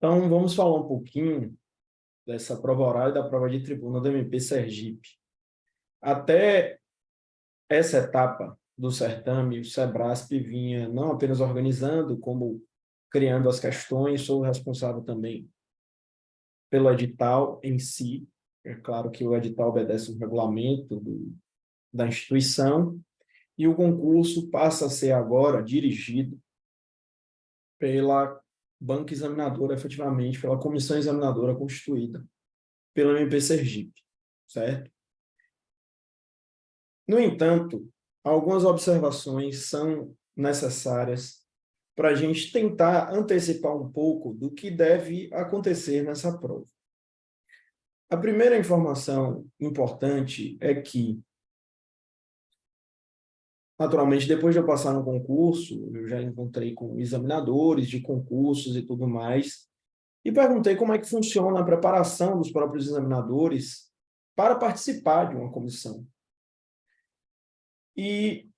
Então, vamos falar um pouquinho dessa prova oral e da prova de tribuna do MP Sergipe. Até essa etapa do certame, o Sebrasp vinha não apenas organizando, como criando as questões, sou responsável também pelo edital em si. É claro que o edital obedece um regulamento da instituição, e o concurso passa a ser agora dirigido pela banca examinadora, efetivamente, pela comissão examinadora constituída pelo MP Sergipe, certo? No entanto, algumas observações são necessárias para a gente tentar antecipar um pouco do que deve acontecer nessa prova. A primeira informação importante é que, naturalmente, depois de eu passar no concurso, eu já encontrei com examinadores de concursos e tudo mais, e perguntei como é que funciona a preparação dos próprios examinadores para participar de uma comissão. E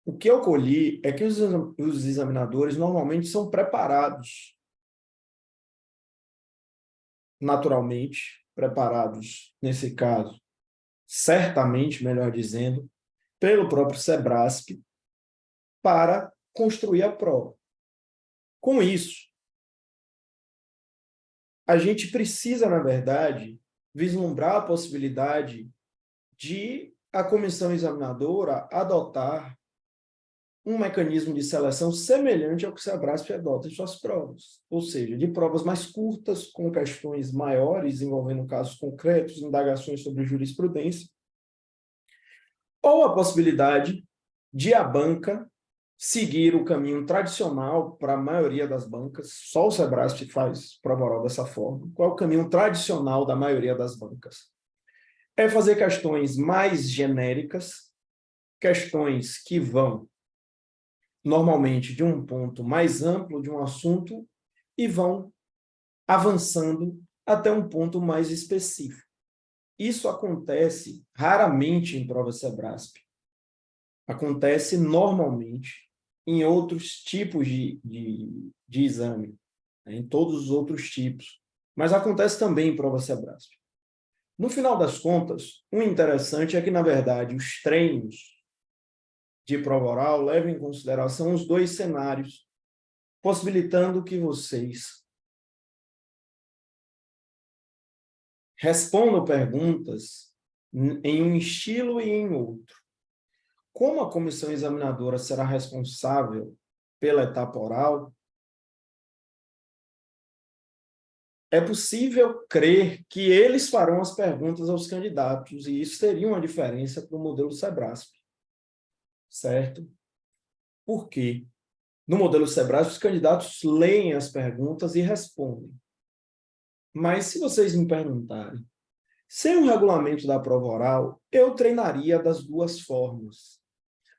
o que eu colhi é que os examinadores normalmente são preparados, naturalmente, preparados, nesse caso, certamente, melhor dizendo, pelo próprio Sebrasp, para construir a prova. Com isso, a gente precisa, na verdade, vislumbrar a possibilidade de a comissão examinadora adotar um mecanismo de seleção semelhante ao que o Sebrasp adota em suas provas, ou seja, de provas mais curtas, com questões maiores, envolvendo casos concretos, indagações sobre jurisprudência, ou a possibilidade de a banca seguir o caminho tradicional para a maioria das bancas. Só o Sebrasp faz prova oral dessa forma. Qual é o caminho tradicional da maioria das bancas? É fazer questões mais genéricas, questões que vão normalmente de um ponto mais amplo de um assunto e vão avançando até um ponto mais específico. Isso acontece raramente em prova Sebrasp. Acontece normalmente em outros tipos de exame, né, em todos os outros tipos, mas acontece também em prova Sebrasp. No final das contas, o interessante é que, na verdade, os treinos de prova oral levam em consideração os dois cenários, possibilitando que vocês respondam perguntas em um estilo e em outro. Como a comissão examinadora será responsável pela etapa oral, é possível crer que eles farão as perguntas aos candidatos, e isso teria uma diferença para o modelo Sebrasp, certo? Por quê? No modelo Sebrasp, os candidatos leem as perguntas e respondem. Mas se vocês me perguntarem, sem o regulamento da prova oral, eu treinaria das duas formas.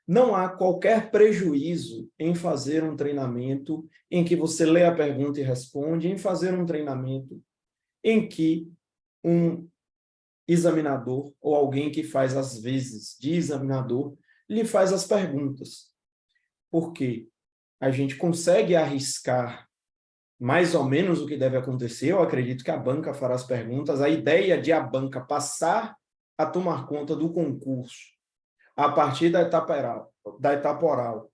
Não há qualquer prejuízo em fazer um treinamento em que você lê a pergunta e responde, em fazer um treinamento em que um examinador ou alguém que faz às vezes de examinador lhe faz as perguntas. Porque a gente consegue arriscar mais ou menos o que deve acontecer. Eu acredito que a banca fará as perguntas. A ideia de a banca passar a tomar conta do concurso a partir da etapa oral,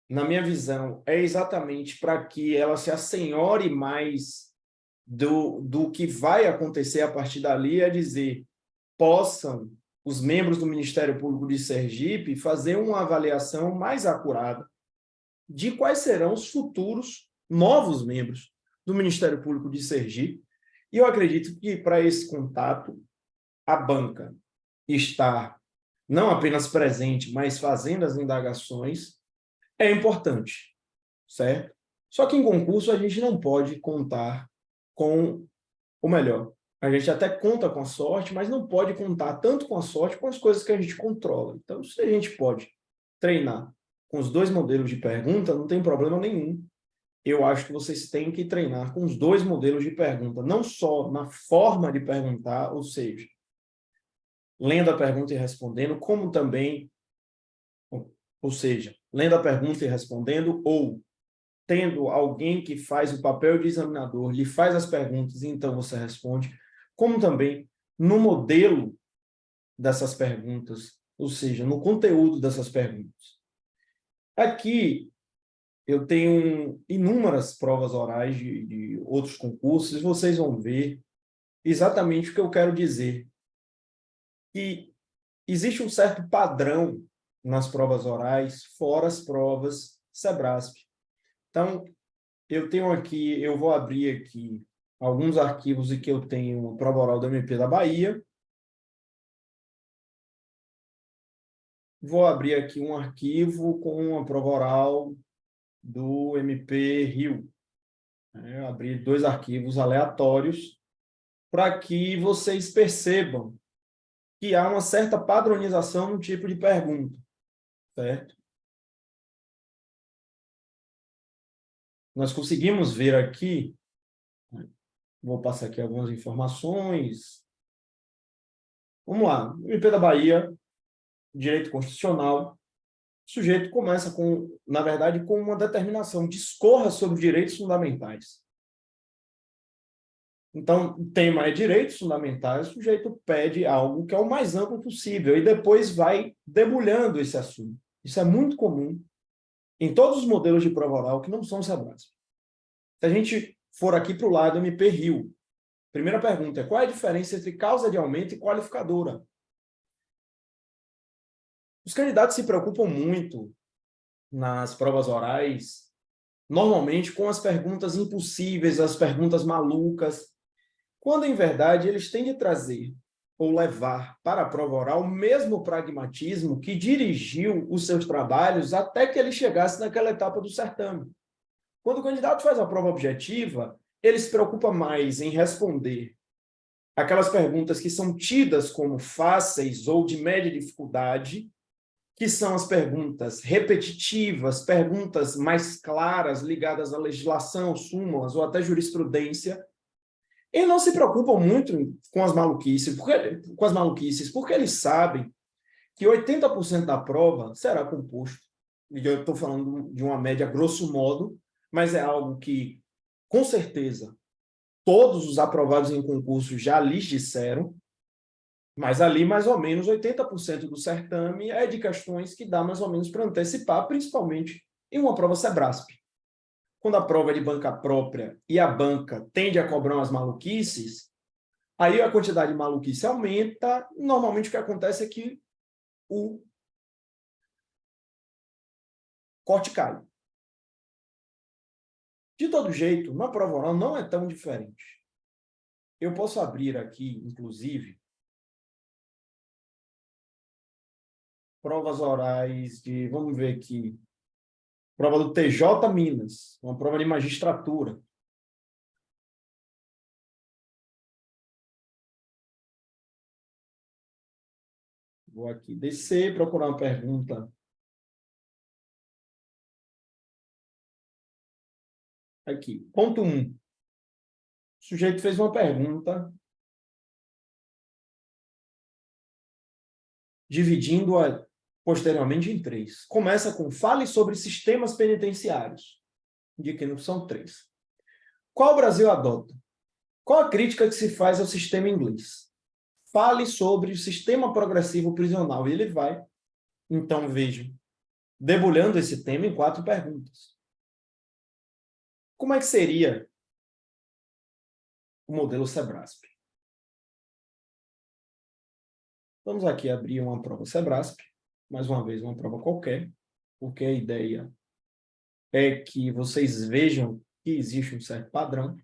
na minha visão, é exatamente para que ela se assenhore mais do que vai acontecer a partir dali, é dizer, possam os membros do Ministério Público de Sergipe fazer uma avaliação mais acurada de quais serão os futuros novos membros do Ministério Público de Sergipe. E eu acredito que, para esse contato, a banca estar não apenas presente, mas fazendo as indagações, é importante, certo? Só que em concurso a gente não pode contar com o melhor. A gente até conta com a sorte, mas não pode contar tanto com a sorte com as coisas que a gente controla. Então, se a gente pode treinar com os dois modelos de pergunta, não tem problema nenhum. Eu acho que vocês têm que treinar com os dois modelos de pergunta, não só na forma de perguntar, ou seja, lendo a pergunta e respondendo, como também, ou seja, lendo a pergunta e respondendo, ou tendo alguém que faz o papel de examinador, lhe faz as perguntas e então você responde, como também no modelo dessas perguntas, ou seja, no conteúdo dessas perguntas. Aqui eu tenho inúmeras provas orais de outros concursos, e vocês vão ver exatamente o que eu quero dizer. Que existe um certo padrão nas provas orais, fora as provas SEBRASP. Então, eu vou abrir aqui alguns arquivos em que eu tenho a prova oral do MP da Bahia. Vou abrir aqui um arquivo com a prova oral do MP Rio. Eu abri 2 arquivos aleatórios para que vocês percebam que há uma certa padronização no tipo de pergunta, certo? Nós conseguimos ver aqui, vou passar aqui algumas informações. Vamos lá, MP da Bahia, direito constitucional, o sujeito começa com, na verdade, com uma determinação, discorra sobre direitos fundamentais. Então, o tema é direitos fundamentais, o sujeito pede algo que é o mais amplo possível e depois vai debulhando esse assunto. Isso é muito comum em todos os modelos de prova oral que não são SEBRASP. Se a gente for aqui para o lado MP Rio, primeira pergunta é: qual é a diferença entre causa de aumento e qualificadora? Os candidatos se preocupam muito nas provas orais, normalmente com as perguntas impossíveis, as perguntas malucas, quando, em verdade, eles têm de trazer ou levar para a prova oral o mesmo pragmatismo que dirigiu os seus trabalhos até que ele chegasse naquela etapa do certame. Quando o candidato faz a prova objetiva, ele se preocupa mais em responder aquelas perguntas que são tidas como fáceis ou de média dificuldade, que são as perguntas repetitivas, perguntas mais claras, ligadas à legislação, súmulas ou até jurisprudência, e não se preocupam muito com as maluquices, porque eles sabem que 80% da prova será composto. E eu estou falando de uma média grosso modo, mas é algo que, com certeza, todos os aprovados em concurso já lhes disseram, mas ali mais ou menos 80% do certame é de questões que dá mais ou menos para antecipar, principalmente em uma prova SEBRASP. Quando a prova é de banca própria e a banca tende a cobrar umas maluquices, aí a quantidade de maluquice aumenta. Normalmente o que acontece é que o corte cai. De todo jeito, na prova oral não é tão diferente. Eu posso abrir aqui, inclusive, provas orais de, vamos ver aqui, prova do TJ Minas, uma prova de magistratura. Vou aqui descer, procurar uma pergunta. Aqui, ponto 1. O sujeito fez uma pergunta dividindo-a posteriormente em 3. Começa com: fale sobre sistemas penitenciários. Indiquei que são 3. Qual o Brasil adota? Qual a crítica que se faz ao sistema inglês? Fale sobre o sistema progressivo prisional. E ele vai, então, vejam, debulhando esse tema em 4 perguntas. Como é que seria o modelo SEBRASP? Vamos aqui abrir uma prova SEBRASP, mais uma vez uma prova qualquer, porque a ideia é que vocês vejam que existe um certo padrão.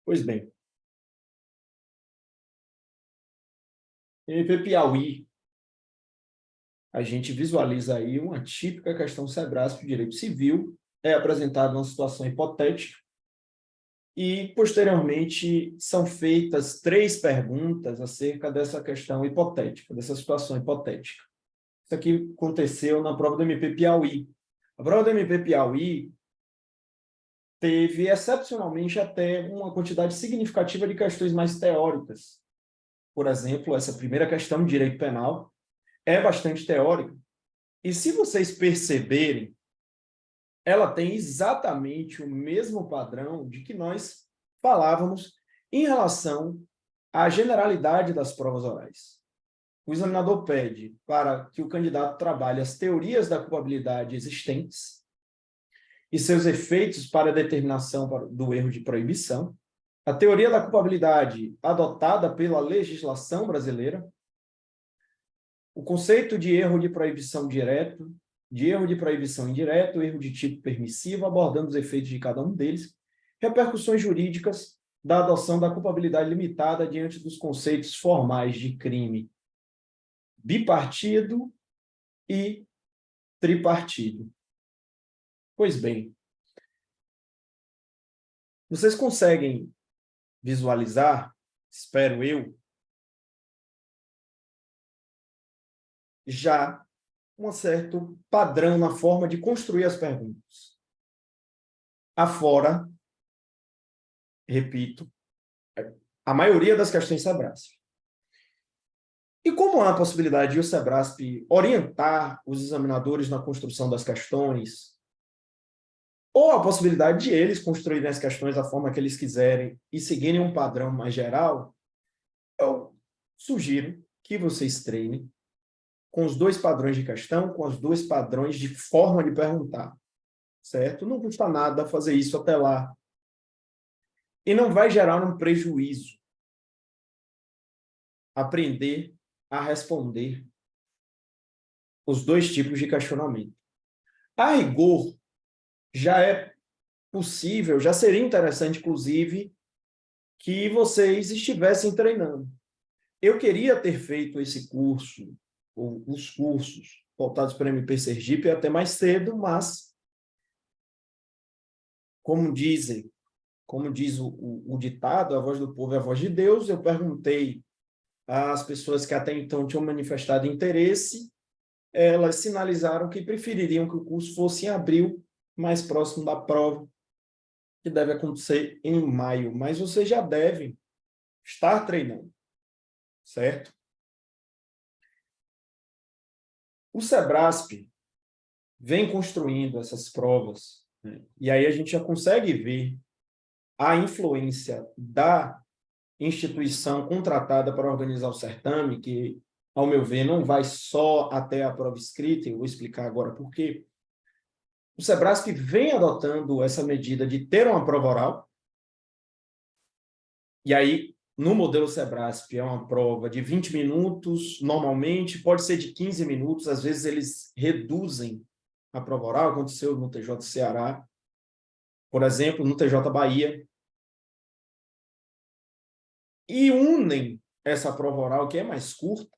Pois bem, MP Piauí, a gente visualiza aí uma típica questão SEBRASP de direito civil, é apresentada uma situação hipotética, e, posteriormente, são feitas 3 perguntas acerca dessa questão hipotética, dessa situação hipotética. Isso aqui aconteceu na prova do MP Piauí. A prova do MP Piauí teve, excepcionalmente, até uma quantidade significativa de questões mais teóricas. por exemplo, essa primeira questão de direito penal é bastante teórica. E se vocês perceberem, ela tem exatamente o mesmo padrão de que nós falávamos em relação à generalidade das provas orais. O examinador pede para que o candidato trabalhe as teorias da culpabilidade existentes e seus efeitos para a determinação do erro de proibição, a teoria da culpabilidade adotada pela legislação brasileira, o conceito de erro de proibição direto, de erro de proibição indireto, erro de tipo permissivo, abordando os efeitos de cada um deles, repercussões jurídicas da adoção da culpabilidade limitada diante dos conceitos formais de crime bipartido e tripartido. Pois bem, vocês conseguem visualizar, espero eu, já um certo padrão na forma de construir as perguntas. Afora, repito, a maioria das questões Sebrasp. E como há a possibilidade de o Sebrasp orientar os examinadores na construção das questões, ou a possibilidade de eles construírem as questões da forma que eles quiserem e seguirem um padrão mais geral, eu sugiro que vocês treinem com os dois padrões de questão, com os dois padrões de forma de perguntar, certo? Não custa nada fazer isso até lá. E não vai gerar um prejuízo aprender a responder os dois tipos de questionamento. A rigor, já é possível, já seria interessante, inclusive, que vocês estivessem treinando. Eu queria ter feito esse curso, ou os cursos voltados para o MP Sergipe até mais cedo, mas, como diz o ditado, a voz do povo é a voz de Deus, eu perguntei às pessoas que até então tinham manifestado interesse, elas sinalizaram que prefeririam que o curso fosse em abril, mais próximo da prova, que deve acontecer em maio, mas vocês já devem estar treinando, certo? O Sebrasp vem construindo essas provas, né? E aí a gente já consegue ver a influência da instituição contratada para organizar o certame, que, ao meu ver, não vai só até a prova escrita, eu vou explicar agora por quê. O Sebrasp vem adotando essa medida de ter uma prova oral, e aí, no modelo Sebrasp, é uma prova de 20 minutos, normalmente, pode ser de 15 minutos, às vezes eles reduzem a prova oral, aconteceu no TJ Ceará, por exemplo, no TJ Bahia, e unem essa prova oral, que é mais curta,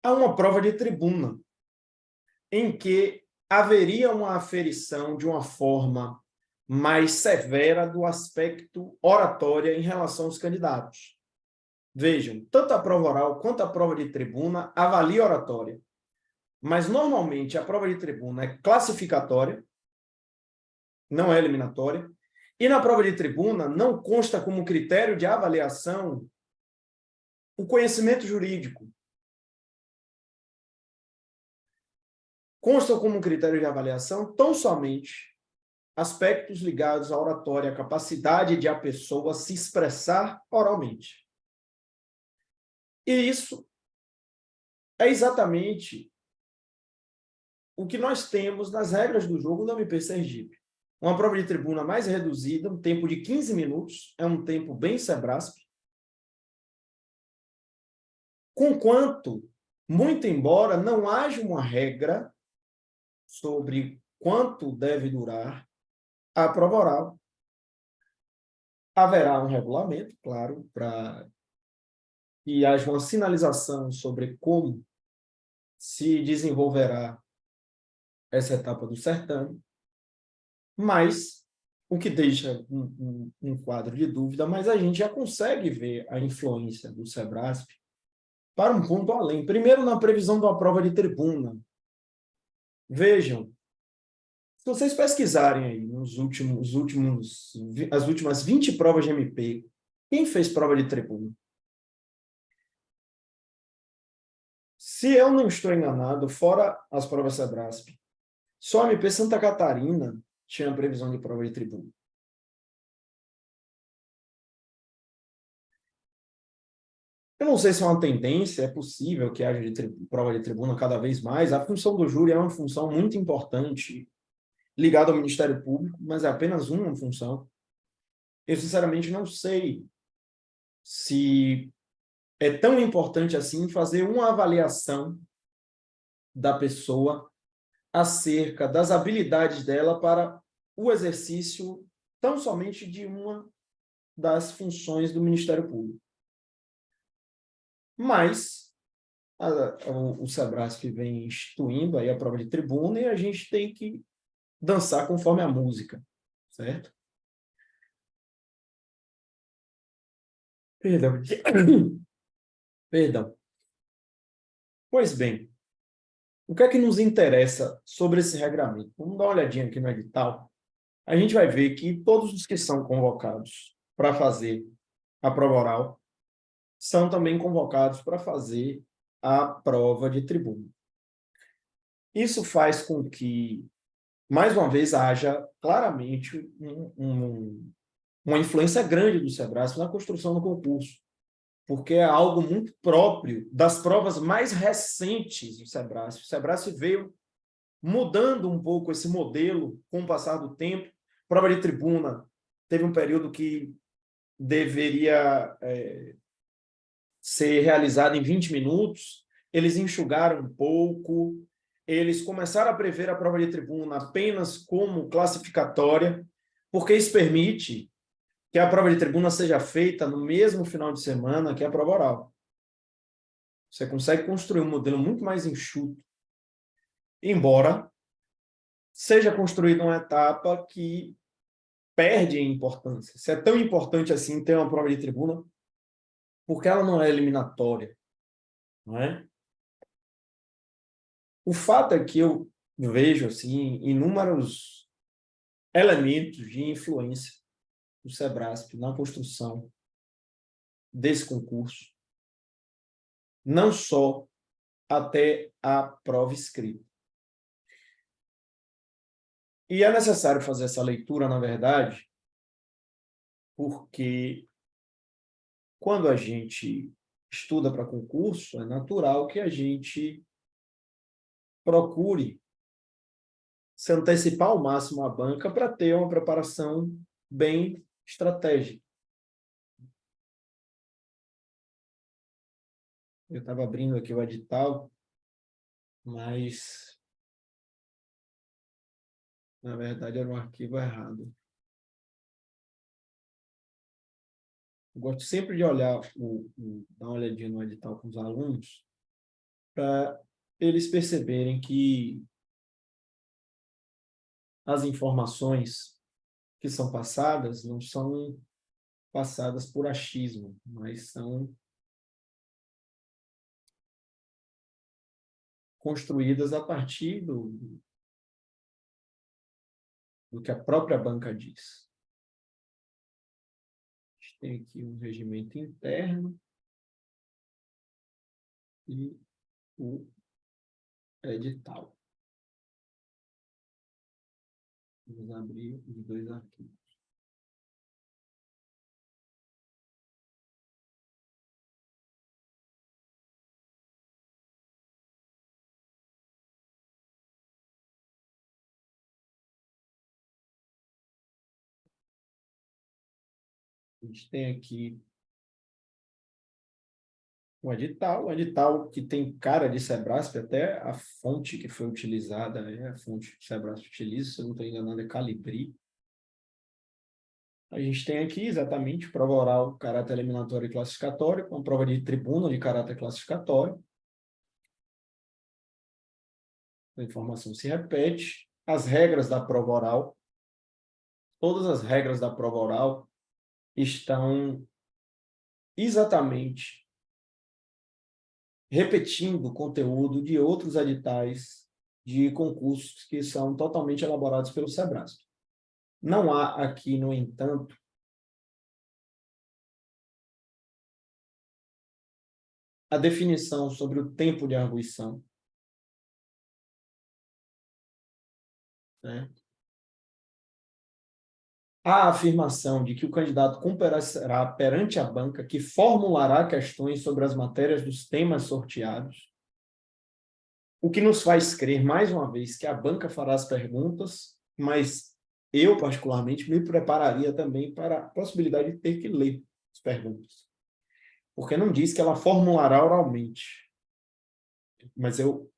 a uma prova de tribuna, em que haveria uma aferição de uma forma mais severa do aspecto oratória em relação aos candidatos. Vejam, tanto a prova oral quanto a prova de tribuna avalia oratória, mas normalmente a prova de tribuna é classificatória, não é eliminatória, e na prova de tribuna não consta como critério de avaliação o conhecimento jurídico. Consta como critério de avaliação tão somente aspectos ligados à oratória, a capacidade de a pessoa se expressar oralmente. E isso é exatamente o que nós temos nas regras do jogo do MP Sergipe. Uma prova de tribuna mais reduzida, um tempo de 15 minutos, é um tempo bem Sebrasp, conquanto, muito embora não haja uma regra sobre quanto deve durar a prova oral, haverá um regulamento, claro, para que haja uma sinalização sobre como se desenvolverá essa etapa do certame, mas o que deixa um quadro de dúvida, mas a gente já consegue ver a influência do Sebrasp para um ponto além. Primeiro, na previsão de uma prova de tribuna. Vejam, se vocês pesquisarem aí as últimas 20 provas de MP, quem fez prova de tribuna? Se eu não estou enganado, fora as provas Sebrasp, só a MP Santa Catarina tinha previsão de prova de tribuna. Eu não sei se é uma tendência, é possível que haja prova de tribuna cada vez mais. A função do júri é uma função muito importante, ligada ao Ministério Público, mas é apenas uma função. Eu, sinceramente, não sei se é tão importante assim fazer uma avaliação da pessoa acerca das habilidades dela para o exercício tão somente de uma das funções do Ministério Público. Mas o Sebrasp vem instituindo aí a prova de tribuna e a gente tem que dançar conforme a música, certo? Perdão. Perdão. Pois bem, o que é que nos interessa sobre esse regramento? Vamos dar uma olhadinha aqui no edital. A gente vai ver que todos os que são convocados para fazer a prova oral são também convocados para fazer a prova de tribuna. Isso faz com que, mais uma vez, haja claramente uma influência grande do Sebrasp na construção do concurso, porque é algo muito próprio das provas mais recentes do Sebrasp. O Sebrasp veio mudando um pouco esse modelo com o passar do tempo. Prova de tribuna teve um período que deveria ser realizada em 20 minutos, eles enxugaram um pouco, eles começaram a prever a prova de tribuna apenas como classificatória, porque isso permite que a prova de tribuna seja feita no mesmo final de semana que a prova oral. Você consegue construir um modelo muito mais enxuto, embora seja construída uma etapa que perde em importância. Se é tão importante assim ter uma prova de tribuna, porque ela não é eliminatória, não é? O fato é que eu vejo assim inúmeros elementos de influência do Sebrasp na construção desse concurso, não só até a prova escrita. E é necessário fazer essa leitura, na verdade, porque quando a gente estuda para concurso, é natural que a gente procure se antecipar ao máximo à banca para ter uma preparação bem estratégica. Eu estava abrindo aqui o edital, mas, na verdade, era um arquivo errado. Eu gosto sempre de olhar, dar uma olhadinha no edital com os alunos, para eles perceberem que as informações que são passadas não são passadas por achismo, mas são construídas a partir do que a própria banca diz. A gente tem aqui um regimento interno e o edital. Vamos abrir os dois arquivos. A gente tem aqui um edital que tem cara de Sebrasp, até a fonte que foi utilizada, a fonte que o Sebrasp utiliza, se eu não estou enganado, é Calibri. A gente tem aqui exatamente prova oral, caráter eliminatório e classificatório, com prova de tribuna de caráter classificatório. A informação se repete. As regras da prova oral, todas as regras da prova oral estão exatamente repetindo o conteúdo de outros editais de concursos que são totalmente elaborados pelo Sebrasp. Não há aqui, no entanto, a definição sobre o tempo de arguição, né? A afirmação de que o candidato comparecerá perante a banca que formulará questões sobre as matérias dos temas sorteados, o que nos faz crer, mais uma vez, que a banca fará as perguntas, mas eu, particularmente, me prepararia também para a possibilidade de ter que ler as perguntas. Porque não diz que ela formulará oralmente. Mas eu,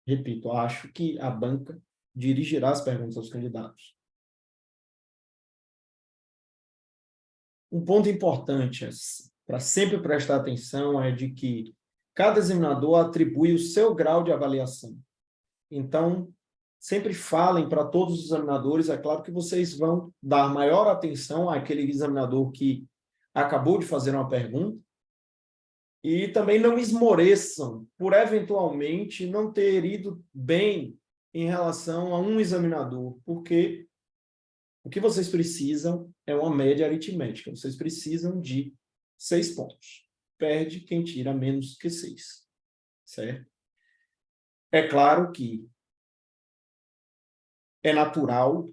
repito, acho que a banca dirigirá as perguntas aos candidatos. Um ponto importante para sempre prestar atenção é de que cada examinador atribui o seu grau de avaliação. Então, sempre falem para todos os examinadores, é claro que vocês vão dar maior atenção àquele examinador que acabou de fazer uma pergunta, e também não esmoreçam por, eventualmente, não ter ido bem em relação a um examinador, porque o que vocês precisam é uma média aritmética. Vocês precisam de 6 pontos. Perde quem tira menos que 6. Certo? É claro que é natural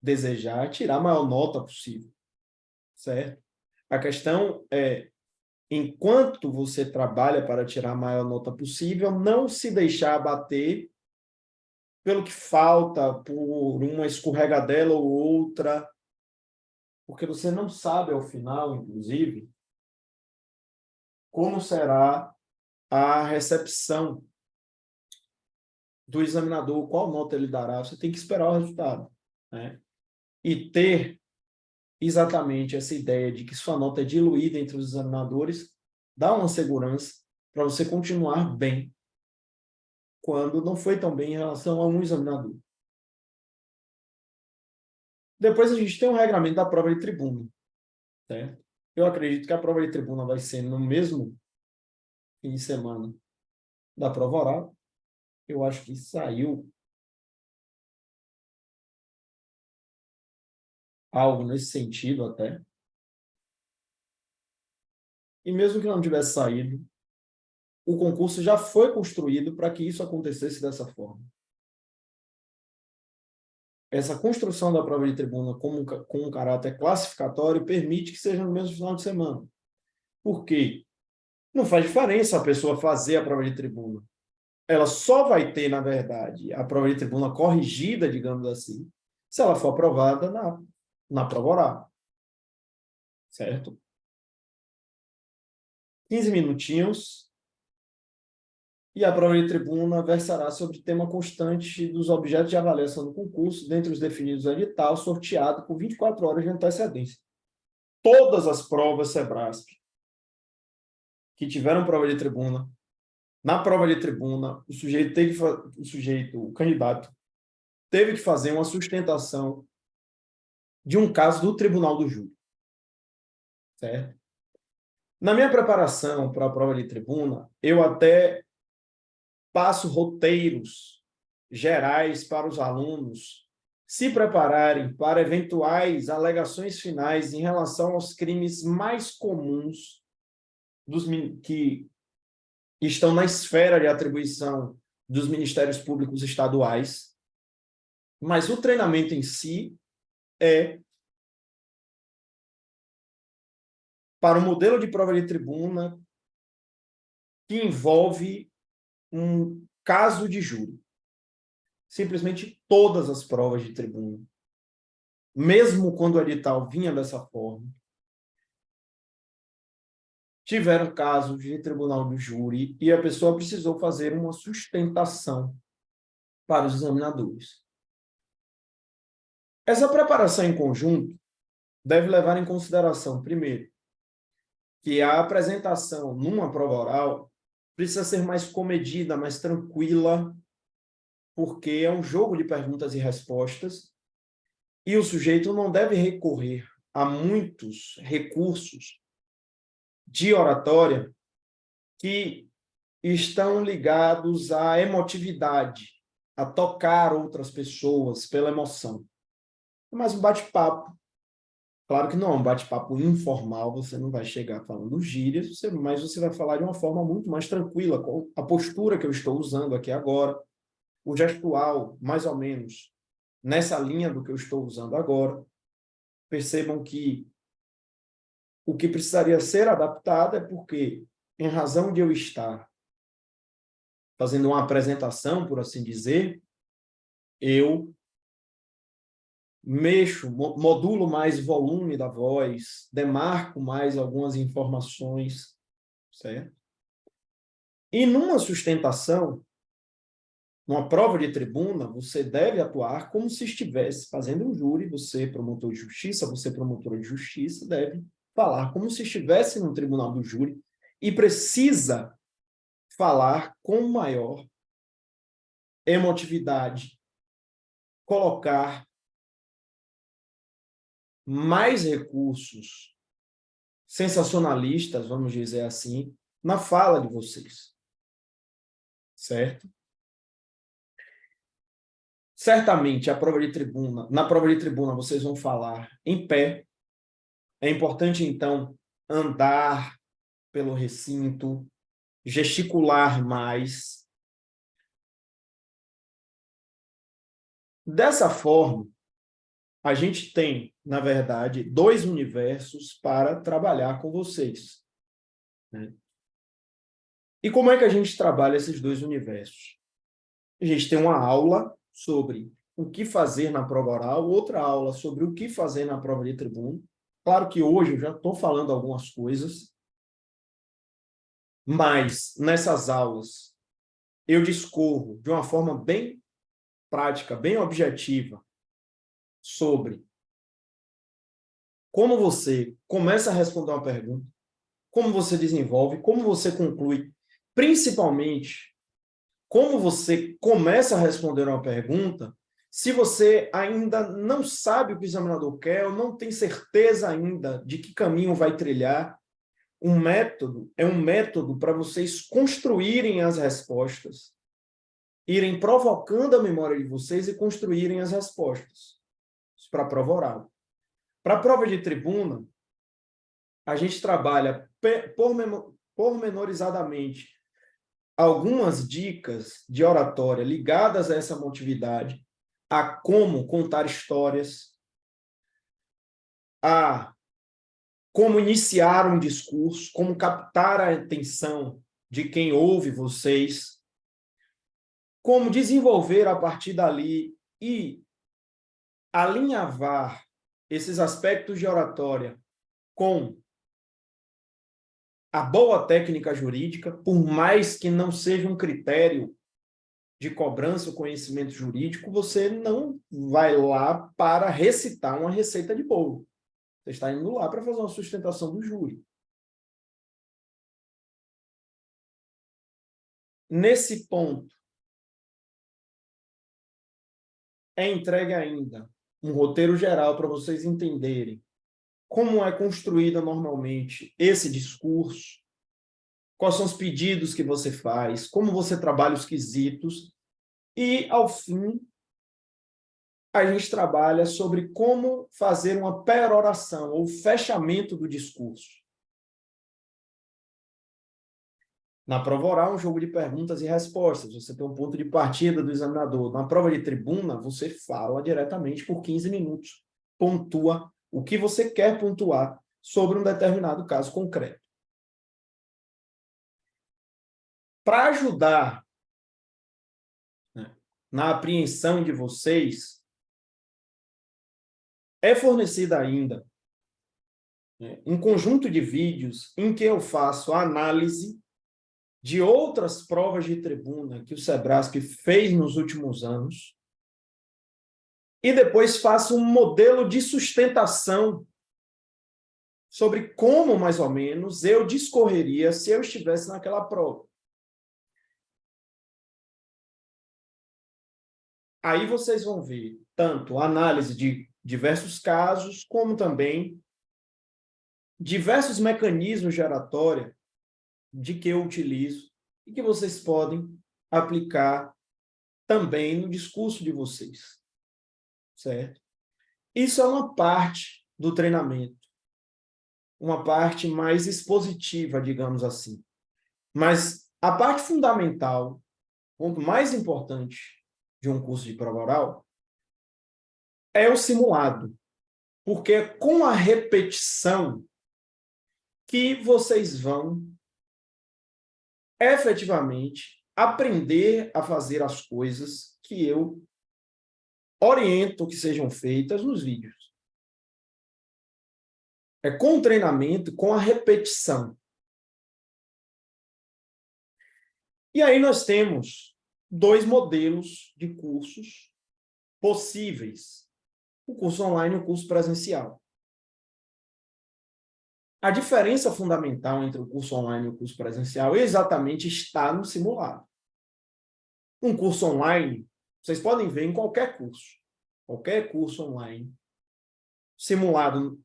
desejar tirar a maior nota possível. Certo? A questão é, enquanto você trabalha para tirar a maior nota possível, não se deixar abater pelo que falta, por uma escorregadela ou outra, porque você não sabe ao final, inclusive, como será a recepção do examinador, qual nota ele dará, você tem que esperar o resultado, né? E ter exatamente essa ideia de que sua nota é diluída entre os examinadores dá uma segurança para você continuar bem quando não foi tão bem em relação a um examinador. Depois a gente tem um regramento da prova de tribuna, certo? Eu acredito que a prova de tribuna vai ser no mesmo fim de semana da prova oral. Eu acho que saiu algo nesse sentido até. E mesmo que não tivesse saído, o concurso já foi construído para que isso acontecesse dessa forma. Essa construção da prova de tribuna com um caráter classificatório permite que seja no mesmo final de semana. Por quê? Não faz diferença a pessoa fazer a prova de tribuna. Ela só vai ter, na verdade, a prova de tribuna corrigida, digamos assim, se ela for aprovada na prova oral. Certo? 15 minutinhos e a prova de tribuna versará sobre o tema constante dos objetos de avaliação do concurso, dentre os definidos no edital, sorteado com 24 horas de antecedência. Todas as provas SEBRASP que tiveram prova de tribuna, na prova de tribuna, o candidato, teve que fazer uma sustentação de um caso do Tribunal do Júri. Certo? Na minha preparação para a prova de tribuna, eu até passo roteiros gerais para os alunos se prepararem para eventuais alegações finais em relação aos crimes mais comuns que estão na esfera de atribuição dos ministérios públicos estaduais, mas o treinamento em si é para o modelo de prova de tribuna que envolve um caso de júri. Simplesmente todas as provas de tribuna, mesmo quando o edital vinha dessa forma, tiveram casos de tribunal do júri e a pessoa precisou fazer uma sustentação para os examinadores. Essa preparação em conjunto deve levar em consideração, primeiro, que a apresentação numa prova oral precisa ser mais comedida, mais tranquila, porque é um jogo de perguntas e respostas, e o sujeito não deve recorrer a muitos recursos de oratória que estão ligados à emotividade, a tocar outras pessoas pela emoção. É mais um bate-papo, Claro que não é um bate-papo informal, você não vai chegar falando gírias, mas você vai falar de uma forma muito mais tranquila, com a postura que eu estou usando aqui agora, o gestual, mais ou menos, nessa linha do que eu estou usando agora. Percebam que o que precisaria ser adaptado é porque, em razão de eu estar fazendo uma apresentação, por assim dizer, eu mexo, modulo mais o volume da voz, demarco mais algumas informações, certo? E numa sustentação, numa prova de tribuna, você deve atuar como se estivesse fazendo um júri, você, promotor de justiça, você, promotora de justiça, deve falar como se estivesse no tribunal do júri e precisa falar com maior emotividade, colocar mais recursos sensacionalistas, vamos dizer assim, na fala de vocês, certo? Certamente, na prova de tribuna, vocês vão falar em pé. É importante, então, andar pelo recinto, gesticular mais. Dessa forma, a gente tem, na verdade, dois universos para trabalhar com vocês, né? E como é que a gente trabalha esses dois universos? A gente tem uma aula sobre o que fazer na prova oral, outra aula sobre o que fazer na prova de tribuna. Claro que hoje eu já estou falando algumas coisas, mas nessas aulas eu discorro de uma forma bem prática, bem objetiva, sobre como você começa a responder uma pergunta, como você desenvolve, como você conclui, principalmente como você começa a responder uma pergunta se você ainda não sabe o que o examinador quer ou não tem certeza ainda de que caminho vai trilhar. Um método é um método para vocês construírem as respostas, irem provocando a memória de vocês e construírem as respostas. Isso para a prova oral. Para a prova de tribuna, a gente trabalha pormenorizadamente algumas dicas de oratória ligadas a essa motividade, a como contar histórias, a como iniciar um discurso, como captar a atenção de quem ouve vocês, como desenvolver a partir dali e alinhavar esses aspectos de oratória com a boa técnica jurídica, por mais que não seja um critério de cobrança o conhecimento jurídico, você não vai lá para recitar uma receita de bolo. Você está indo lá para fazer uma sustentação do júri. Nesse ponto, é entregue ainda um roteiro geral para vocês entenderem como é construído normalmente esse discurso, quais são os pedidos que você faz, como você trabalha os quesitos, e, ao fim, a gente trabalha sobre como fazer uma peroração, ou fechamento do discurso. Na prova oral, um jogo de perguntas e respostas. Você tem um ponto de partida do examinador. Na prova de tribuna, você fala diretamente por 15 minutos. Pontua o que você quer pontuar sobre um determinado caso concreto. Para ajudar, né, na apreensão de vocês, é fornecida ainda, né, um conjunto de vídeos em que eu faço a análise de outras provas de tribuna que o Sebrasp fez nos últimos anos e depois faço um modelo de sustentação sobre como, mais ou menos, eu discorreria se eu estivesse naquela prova. Aí vocês vão ver tanto a análise de diversos casos, como também diversos mecanismos de oratória de que eu utilizo e que vocês podem aplicar também no discurso de vocês, certo? Isso é uma parte do treinamento, uma parte mais expositiva, digamos assim. Mas a parte fundamental, o ponto mais importante de um curso de prova oral é o simulado, porque é com a repetição que vocês vão efetivamente aprender a fazer as coisas que eu oriento que sejam feitas nos vídeos. É com o treinamento, com a repetição. E aí nós temos dois modelos de cursos possíveis: o curso online e o curso presencial. A diferença fundamental entre o curso online e o curso presencial exatamente está no simulado. Um curso online, vocês podem ver em qualquer curso online. Simulado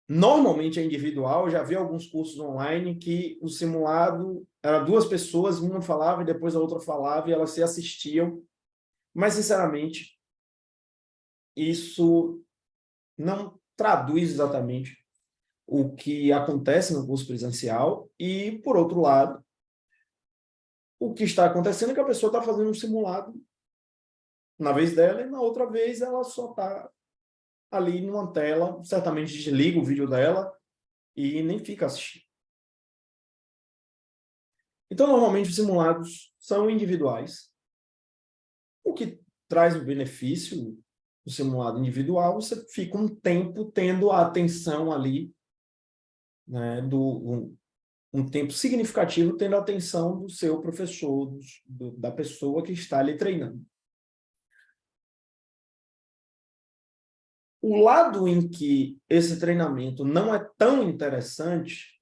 normalmente é individual, já vi alguns cursos online que o simulado era duas pessoas, uma falava e depois a outra falava e elas se assistiam. Mas, sinceramente, isso não traduz exatamente o que acontece no curso presencial e, por outro lado, o que está acontecendo é que a pessoa está fazendo um simulado na vez dela e na outra vez ela só está ali numa tela, certamente desliga o vídeo dela e nem fica assistindo. Então, normalmente, os simulados são individuais, o que traz o benefício do simulado individual, você fica um tempo tendo a atenção ali, né, um tempo significativo tendo a atenção do seu professor, da pessoa que está lhe treinando. O lado em que esse treinamento não é tão interessante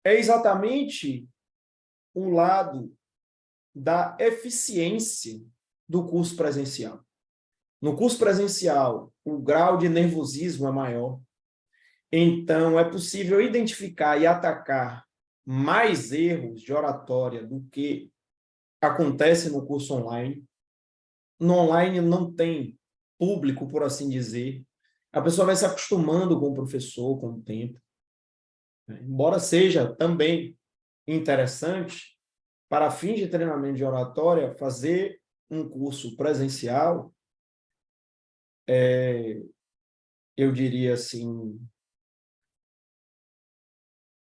é exatamente o lado da eficiência do curso presencial. No curso presencial, o grau de nervosismo é maior, então é possível identificar e atacar mais erros de oratória do que acontece no curso online. No online não tem público, por assim dizer. A pessoa vai se acostumando com o professor com o tempo. Embora seja também interessante, para fins de treinamento de oratória, fazer um curso presencial, eu diria assim,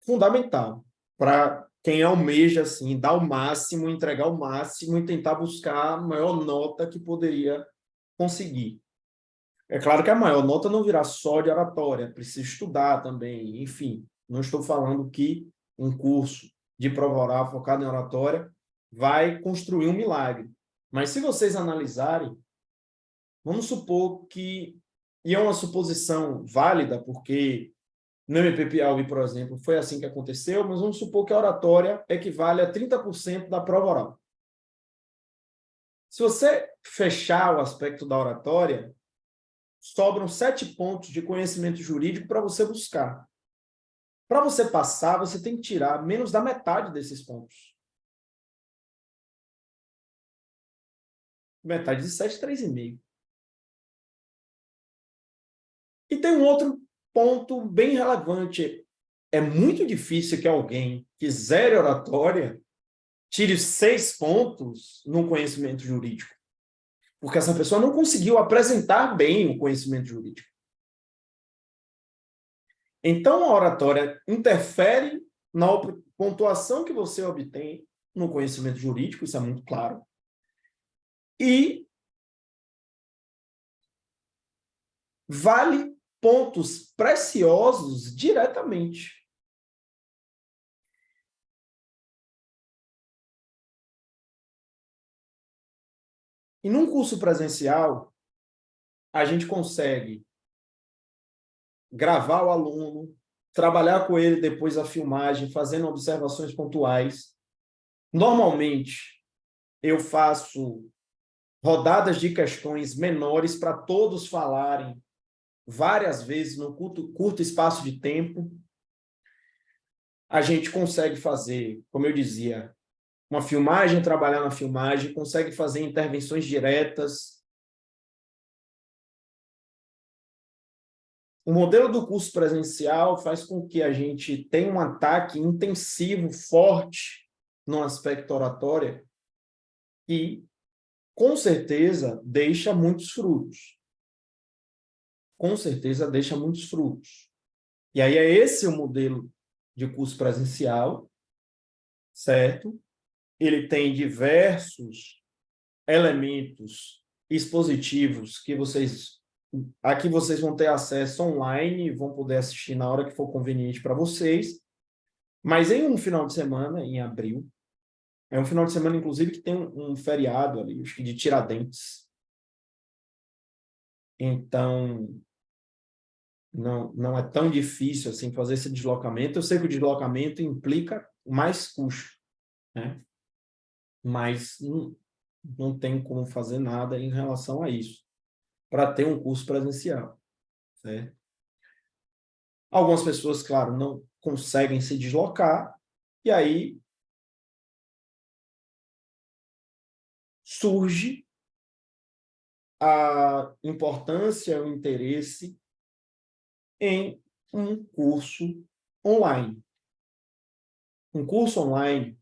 fundamental para quem almeja assim, dar o máximo, entregar o máximo e tentar buscar a maior nota que poderia conseguir. É claro que a maior nota não virá só de oratória, precisa estudar também, enfim. Não estou falando que um curso de prova oral focado em oratória vai construir um milagre. Mas se vocês analisarem, vamos supor que, e é uma suposição válida, porque no MP Piauí, por exemplo, foi assim que aconteceu, mas vamos supor que a oratória equivale a 30% da prova oral. Se você fechar o aspecto da oratória, sobram 7 pontos de conhecimento jurídico para você buscar. Para você passar, você tem que tirar menos da metade desses pontos. Metade de 7, 3,5. E tem um outro ponto bem relevante. É muito difícil que alguém que zere oratória tire 6 pontos no conhecimento jurídico, porque essa pessoa não conseguiu apresentar bem o conhecimento jurídico. Então, a oratória interfere na pontuação que você obtém no conhecimento jurídico, isso é muito claro, e vale pontos preciosos diretamente. E num curso presencial, a gente consegue gravar o aluno, trabalhar com ele depois a filmagem, fazendo observações pontuais. Normalmente, eu faço rodadas de questões menores para todos falarem várias vezes no curto espaço de tempo. A gente consegue fazer, como eu dizia, uma filmagem, trabalhar na filmagem, consegue fazer intervenções diretas, O modelo do curso presencial faz com que a gente tenha um ataque intensivo, forte, no aspecto oratório, e, com certeza, deixa muitos frutos. Com certeza, deixa muitos frutos. E aí é esse o modelo de curso presencial, certo? Ele tem diversos elementos expositivos que aqui vocês vão ter acesso online, vão poder assistir na hora que for conveniente para vocês, mas em um final de semana, em abril, é um final de semana, inclusive, que tem um feriado ali, acho que de Tiradentes. Então, não é tão difícil assim fazer esse deslocamento. Eu sei que o deslocamento implica mais custo, né? Mas não tem como fazer nada em relação a isso, para ter um curso presencial, certo? Algumas pessoas, claro, não conseguem se deslocar, e aí surge a importância, o interesse em um curso online. Um curso online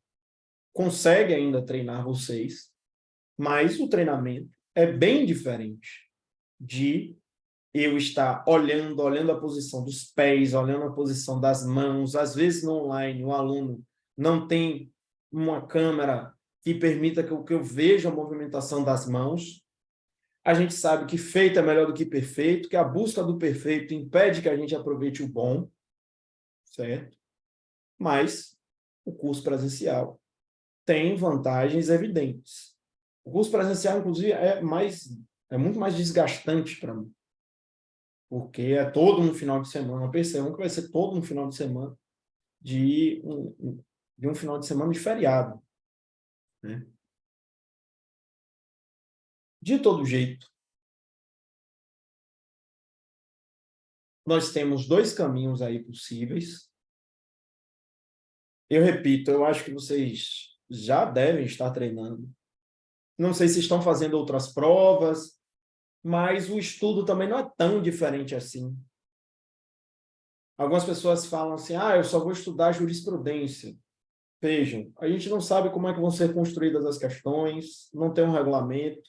consegue ainda treinar vocês, mas o treinamento é bem diferente de eu estar olhando a posição dos pés, olhando a posição das mãos. Às vezes, no online, o aluno não tem uma câmera que permita que eu veja a movimentação das mãos. A gente sabe que feito é melhor do que perfeito, que a busca do perfeito impede que a gente aproveite o bom, certo? Mas o curso presencial tem vantagens evidentes. O curso presencial, inclusive, é muito mais desgastante para mim, porque é todo um final de semana. Percebam que vai ser todo um final de semana de um final de semana de feriado, né? De todo jeito, nós temos dois caminhos aí possíveis. Eu repito, eu acho que vocês já devem estar treinando. Não sei se estão fazendo outras provas, mas o estudo também não é tão diferente assim. Algumas pessoas falam assim, eu só vou estudar jurisprudência. Vejam, a gente não sabe como é que vão ser construídas as questões, não tem um regulamento,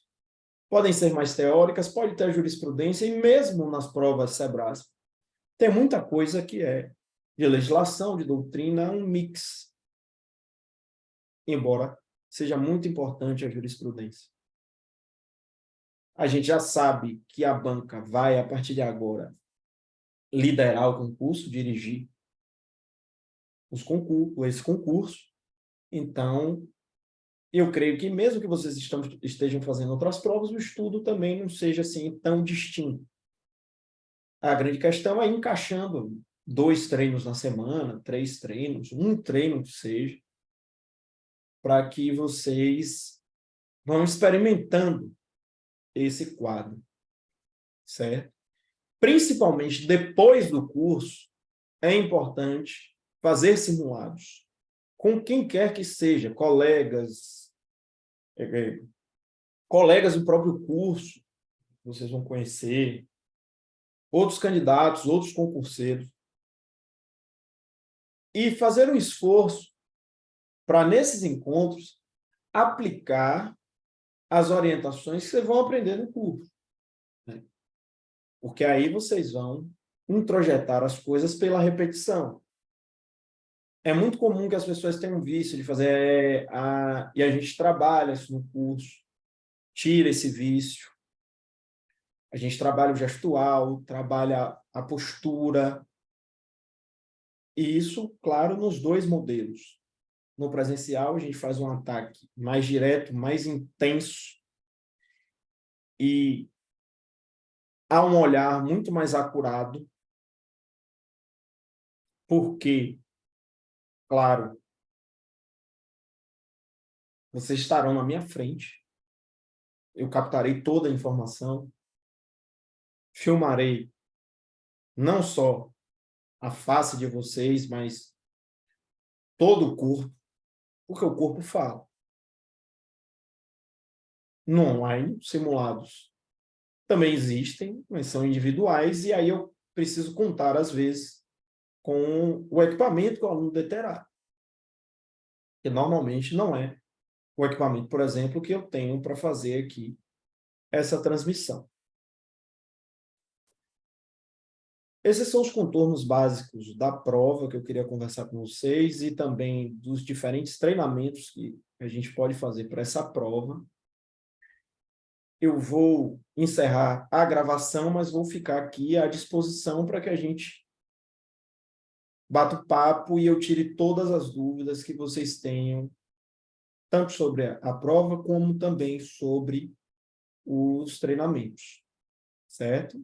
podem ser mais teóricas, pode ter jurisprudência, e mesmo nas provas Sebrasp, tem muita coisa que é de legislação, de doutrina, um mix, embora seja muito importante a jurisprudência. A gente já sabe que a banca vai, a partir de agora, liderar o concurso, dirigir esse concurso. Então, eu creio que mesmo que vocês estejam fazendo outras provas, o estudo também não seja assim tão distinto. A grande questão é ir encaixando 2 treinos na semana, 3 treinos, um treino que seja, para que vocês vão experimentando esse quadro, certo? Principalmente depois do curso, é importante fazer simulados com quem quer que seja, colegas do próprio curso, vocês vão conhecer, outros candidatos, outros concurseiros, e fazer um esforço para, nesses encontros, aplicar as orientações que vocês vão aprender no curso, né? Porque aí vocês vão introjetar as coisas pela repetição. É muito comum que as pessoas tenham vício de fazer, e a gente trabalha isso no curso, tira esse vício. A gente trabalha o gestual, trabalha a postura, e isso, claro, nos dois modelos. No presencial, a gente faz um ataque mais direto, mais intenso, e há um olhar muito mais acurado, porque, claro, vocês estarão na minha frente, eu captarei toda a informação, filmarei não só a face de vocês, mas todo o corpo, porque o corpo fala. No online, simulados também existem, mas são individuais, e aí eu preciso contar, às vezes, com o equipamento que o aluno deterá, que normalmente não é o equipamento, por exemplo, que eu tenho para fazer aqui essa transmissão. Esses são os contornos básicos da prova que eu queria conversar com vocês e também dos diferentes treinamentos que a gente pode fazer para essa prova. Eu vou encerrar a gravação, mas vou ficar aqui à disposição para que a gente bata o papo e eu tire todas as dúvidas que vocês tenham, tanto sobre a prova, como também sobre os treinamentos, certo?